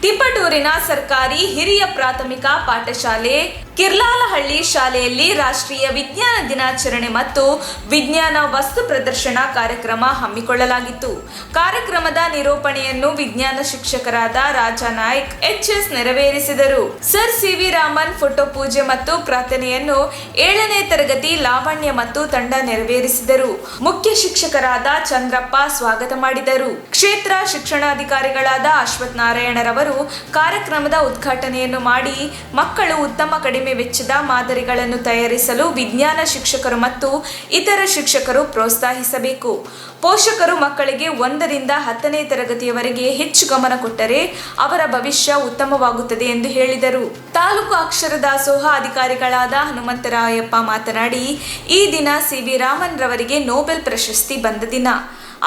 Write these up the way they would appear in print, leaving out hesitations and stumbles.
ತಿಪಟೂರಿನ ಸರ್ಕಾರಿ ಹಿರಿಯ ಪ್ರಾಥಮಿಕ ಪಾಠಶಾಲೆ ಕಿರ್ಲಾಲಹಳ್ಳಿ ಶಾಲೆಯಲ್ಲಿ ರಾಷ್ಟ್ರೀಯ ವಿಜ್ಞಾನ ದಿನಾಚರಣೆ ಮತ್ತು ವಿಜ್ಞಾನ ವಸ್ತು ಪ್ರದರ್ಶನ ಕಾರ್ಯಕ್ರಮ ಹಮ್ಮಿಕೊಳ್ಳಲಾಗಿತ್ತು. ಕಾರ್ಯಕ್ರಮದ ನಿರೂಪಣೆಯನ್ನು ವಿಜ್ಞಾನ ಶಿಕ್ಷಕರಾದ ರಾಜಾ ನಾಯ್ಕ್ ಎಚ್ಎಸ್ ನೆರವೇರಿಸಿದರು. Sir CV. ರಾಮನ್ ಫೋಟೋ ಪೂಜೆ ಮತ್ತು ಪ್ರಾರ್ಥನೆಯನ್ನು 7ನೇ ತರಗತಿ ಲಾವಣ್ಯ ಮತ್ತು ತಂಡ ನೆರವೇರಿಸಿದರು. ಮುಖ್ಯ ಶಿಕ್ಷಕರಾದ ಚಂದ್ರಪ್ಪ ಸ್ವಾಗತ ಮಾಡಿದರು. ಕ್ಷೇತ್ರ ಶಿಕ್ಷಣಾಧಿಕಾರಿಗಳಾದ ಅಶ್ವಥ್ ನಾರಾಯಣರವರು ಕಾರ್ಯಕ್ರಮದ ಉದ್ಘಾಟನೆಯನ್ನು ಮಾಡಿ ಮಕ್ಕಳು ಉತ್ತಮ ಕಡಿಮೆ ವೆಚ್ಚದ ಮಾದರಿಗಳನ್ನು ತಯಾರಿಸಲು ವಿಜ್ಞಾನ ಶಿಕ್ಷಕರು ಮತ್ತು ಇತರ ಶಿಕ್ಷಕರು ಪ್ರೋತ್ಸಾಹಿಸಬೇಕು. ಪೋಷಕರು ಮಕ್ಕಳಿಗೆ 1ರಿಂದ 10ನೇ ತರಗತಿಯವರೆಗೆ ಹೆಚ್ಚು ಗಮನ ಕೊಟ್ಟರೆ ಅವರ ಭವಿಷ್ಯ ಉತ್ತಮವಾಗುತ್ತದೆ ಎಂದು ಹೇಳಿದರು. ತಾಲೂಕು ಅಕ್ಷರ ದಾಸೋಹ ಅಧಿಕಾರಿಗಳಾದ ಹನುಮಂತರಾಯಪ್ಪ ಮಾತನಾಡಿ, ಈ ದಿನ ಸಿ.ವಿ. ರಾಮನ್ ರವರಿಗೆ ನೊಬೆಲ್ ಪ್ರಶಸ್ತಿ ಬಂದ ದಿನ.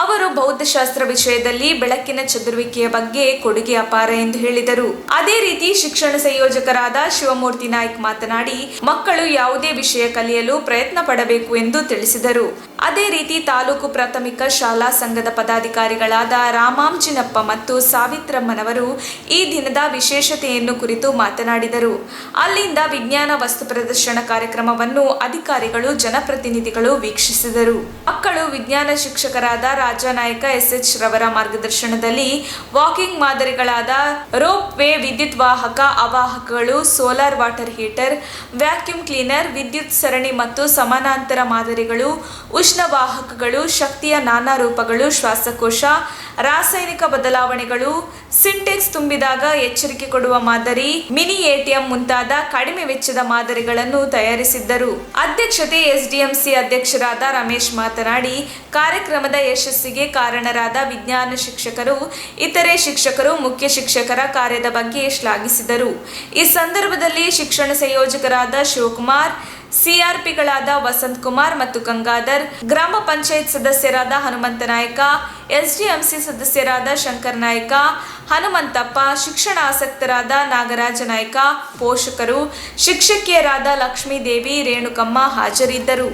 ಅವರು ಬೌದ್ಧಶಾಸ್ತ್ರ ವಿಷಯದಲ್ಲಿ ಬೆಳಕಿನ ಚದುರುವಿಕೆಯ ಬಗ್ಗೆ ಕೊಡುಗೆ ಅಪಾರ ಎಂದು ಹೇಳಿದರು. ಅದೇ ರೀತಿ ಶಿಕ್ಷಣ ಸಂಯೋಜಕರಾದ ಶಿವಮೂರ್ತಿ ನಾಯ್ಕ್ ಮಾತನಾಡಿ, ಮಕ್ಕಳು ಯಾವುದೇ ವಿಷಯ ಕಲಿಯಲು ಪ್ರಯತ್ನ ಪಡಬೇಕು ಎಂದು ತಿಳಿಸಿದರು. ಅದೇ ರೀತಿ ತಾಲೂಕು ಪ್ರಾಥಮಿಕ ಶಾಲಾ ಸಂಘದ ಪದಾಧಿಕಾರಿಗಳಾದ ರಾಮಾಂಜಿನಪ್ಪ ಮತ್ತು ಸಾವಿತ್ರಮ್ಮನವರು ಈ ದಿನದ ವಿಶೇಷತೆಯನ್ನು ಕುರಿತು ಮಾತನಾಡಿದರು. ಅಲ್ಲಿಂದ ವಿಜ್ಞಾನ ವಸ್ತು ಪ್ರದರ್ಶನ ಕಾರ್ಯಕ್ರಮವನ್ನು ಅಧಿಕಾರಿಗಳು ಜನಪ್ರತಿನಿಧಿಗಳು ವೀಕ್ಷಿಸಿದರು. ಮಕ್ಕಳು ವಿಜ್ಞಾನ ಶಿಕ್ಷಕರಾದ ರಾಜಾ ನಾಯ್ಕ ಎಸ್.ಎಚ್. ರವರ ಮಾರ್ಗದರ್ಶನದಲ್ಲಿ ವಾಕಿಂಗ್ ಮಾದರಿಗಳಾದ ರೋಪ್ ವೇ, ವಿದ್ಯುತ್ ವಾಹಕ, ಅವಾಹಕಗಳು, solar water heater, vacuum cleaner, ವಿದ್ಯುತ್ ಸರಣಿ ಮತ್ತು ಸಮಾನಾಂತರ ಮಾದರಿಗಳು, ಉಷ್ಣವಾಹಕಗಳು, ಶಕ್ತಿಯ ನಾನಾ ರೂಪಗಳು, ಶ್ವಾಸಕೋಶ, ರಾಸಾಯನಿಕ ಬದಲಾವಣೆಗಳು, ಸಿಂಟೆಕ್ಸ್ ತುಂಬಿದಾಗ ಎಚ್ಚರಿಕೆ ಕೊಡುವ ಮಾದರಿ, ಮಿನಿ ಎಟಿಎಂ ಮುಂತಾದ ಕಡಿಮೆ ವೆಚ್ಚದ ಮಾದರಿಗಳನ್ನು ತಯಾರಿಸಿದ್ದರು. ಅಧ್ಯಕ್ಷತೆ ಎಸ್ಡಿಎಂಸಿ ಅಧ್ಯಕ್ಷರಾದ ರಮೇಶ್ ಮಾತನಾಡಿ, ಕಾರ್ಯಕ್ರಮದ ಯಶಸ್ಸಿಗೆ ಕಾರಣರಾದ ವಿಜ್ಞಾನ ಶಿಕ್ಷಕರು, ಇತರೆ ಶಿಕ್ಷಕರು, ಮುಖ್ಯ ಶಿಕ್ಷಕರ ಕಾರ್ಯದ ಬಗ್ಗೆ ಶ್ಲಾಘಿಸಿದರು. ಈ ಸಂದರ್ಭದಲ್ಲಿ ಶಿಕ್ಷಣ ಸಂಯೋಜಕರಾದ ಶಿವಕುಮಾರ್, ಸಿಆರ್ಪಿಗಳಾದ ವಸಂತ್ ಕುಮಾರ್ ಮತ್ತು ಗಂಗಾಧರ್, ಗ್ರಾಮ ಪಂಚಾಯತ್ ಸದಸ್ಯರಾದ ಹನುಮಂತ ನಾಯ್ಕ, ಎಸ್ಡಿಎಂಸಿ ಸದಸ್ಯರಾದ ಶಂಕರ್ ನಾಯ್ಕ, ಹನುಮಂತಪ್ಪ, ಶಿಕ್ಷಣ ಆಸಕ್ತರಾದ ನಾಗರಾಜ ನಾಯ್ಕ, ಪೋಷಕರು, ಶಿಕ್ಷಕಿಯರಾದ ಲಕ್ಷ್ಮೀದೇವಿ, ರೇಣುಕಮ್ಮ ಹಾಜರಿದ್ದರು.